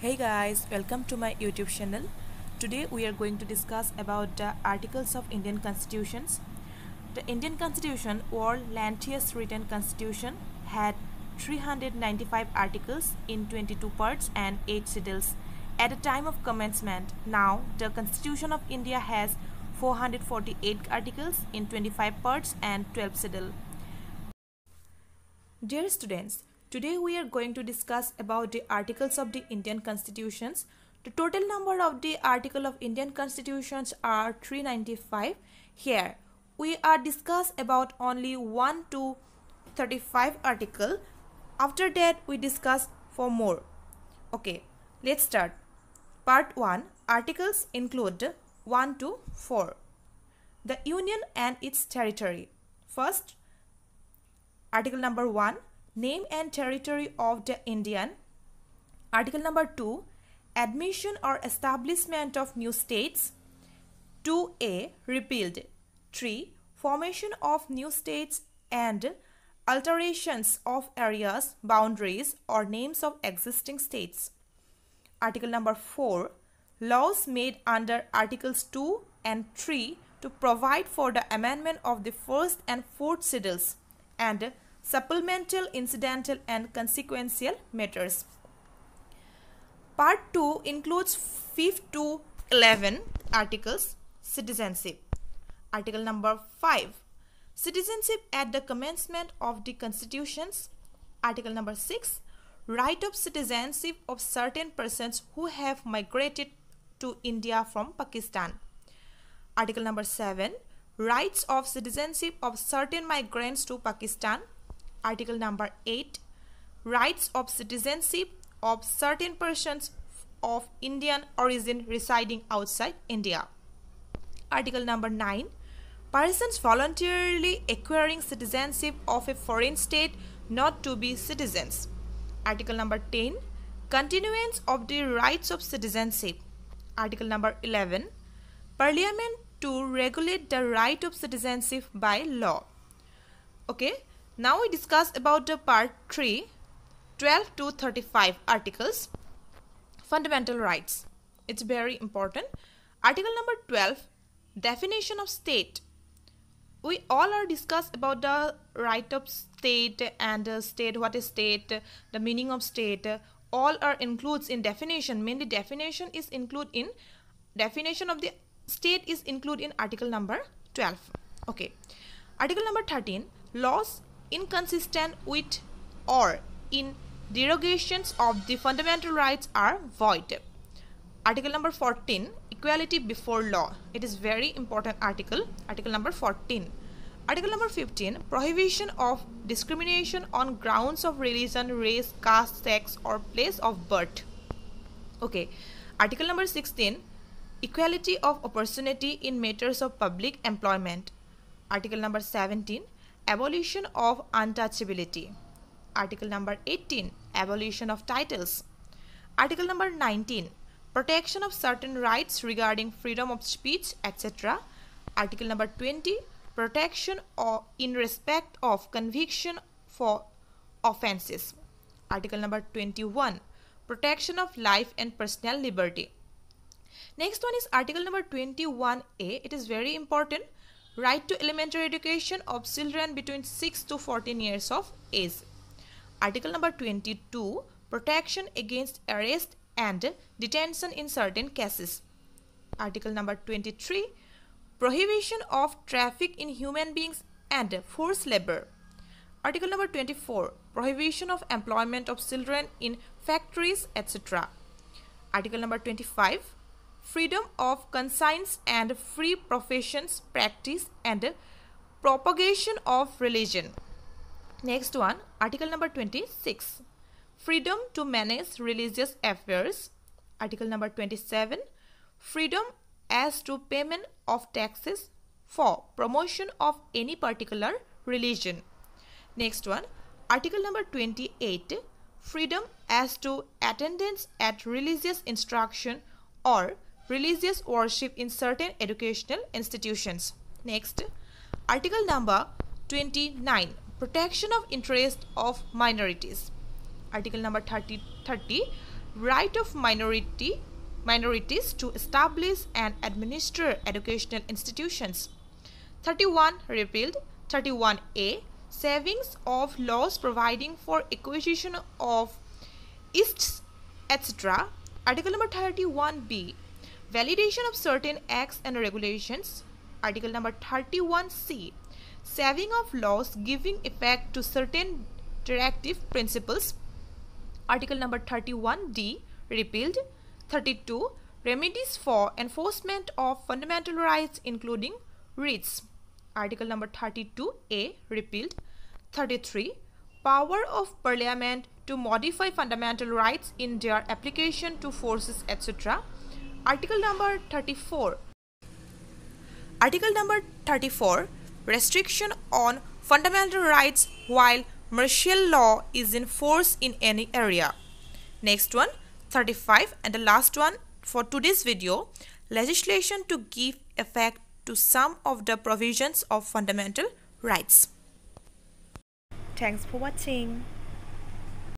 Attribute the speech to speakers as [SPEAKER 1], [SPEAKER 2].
[SPEAKER 1] Hey guys, welcome to my YouTube channel. Today we are going to discuss about the articles of Indian constitutions. The Indian Constitution, world lengthiest written constitution, had 395 articles in 22 parts and 8 schedules. At the time of commencement, now the Constitution of India has 448 articles in 25 parts and 12 schedules. Dear students, today we are going to discuss about the articles of the Indian constitutions. The total number of the article of Indian constitutions are 395. Here we are discuss about only 1 to 35 article. After that we discuss for more. Okay, let's start. Part 1. Articles include 1 to 4. The Union and its territory. First, Article number 1, name and territory of the Indian. Article number 2, admission or establishment of new states. 2A, repealed. 3, formation of new states and alterations of areas, boundaries or names of existing states. Article number 4, laws made under Articles 2 and 3 to provide for the amendment of the first and fourth schedules and supplemental, incidental and consequential matters. Part 2 includes 5 to 11 articles. Citizenship. Article number 5, citizenship at the commencement of the constitutions. Article number 6, right of citizenship of certain persons who have migrated to India from Pakistan. Article number 7, rights of citizenship of certain migrants to Pakistan. Article number 8, rights of citizenship of certain persons of Indian origin residing outside India. Article number 9, persons voluntarily acquiring citizenship of a foreign state not to be citizens. Article number 10, continuance of the rights of citizenship. Article number 11, Parliament to regulate the right of citizenship by law. Okay, now we discuss about the part 3, 12 to 35 articles. Fundamental rights. It's very important. Article number 12, definition of state. We all are discussed about the right of state and state, what is state, the meaning of state. All are includes in definition. Mainly definition is include in definition of the state is included in article number 12. Okay. Article number 13, laws inconsistent with or in derogations of the fundamental rights are void. Article number 14, equality before law. It is very important article. Article number 14. Article number 15, prohibition of discrimination on grounds of religion, race, caste, sex or place of birth. Okay. Article number 16, equality of opportunity in matters of public employment. Article number 17, abolition of untouchability. Article number 18, abolition of titles. Article number 19, protection of certain rights regarding freedom of speech, etc. Article number 20, protection in respect of conviction for offences. Article number 21, protection of life and personal liberty. Next one is article number 21A. It is very important. Right to elementary education of children between 6 to 14 years of age. Article number 22, protection against arrest and detention in certain cases. Article number 23, prohibition of traffic in human beings and forced labor. Article number 24, prohibition of employment of children in factories, etc. Article number 25, freedom of conscience and free professions, practice and propagation of religion. Next one, article number 26, freedom to manage religious affairs. Article number 27, freedom as to payment of taxes for promotion of any particular religion. Next one, article number 28, freedom as to attendance at religious instruction or religious worship in certain educational institutions. Next, article number 29, protection of interest of minorities. Article number 30, right of minorities to establish and administer educational institutions. 31 repealed. 31A, savings of laws providing for acquisition of easts, etc. Article number 31B, validation of certain acts and regulations. Article number 31C, saving of laws giving effect to certain directive principles. Article number 31D, repealed. 32, remedies for enforcement of fundamental rights including writs. Article number 32A, repealed. 33, power of Parliament to modify fundamental rights in their application to forces, etc. Article number 34. Article number 34, restriction on fundamental rights while martial law is in force in any area. Next one, 35, and the last one for today's video, legislation to give effect to some of the provisions of fundamental rights. Thanks for watching.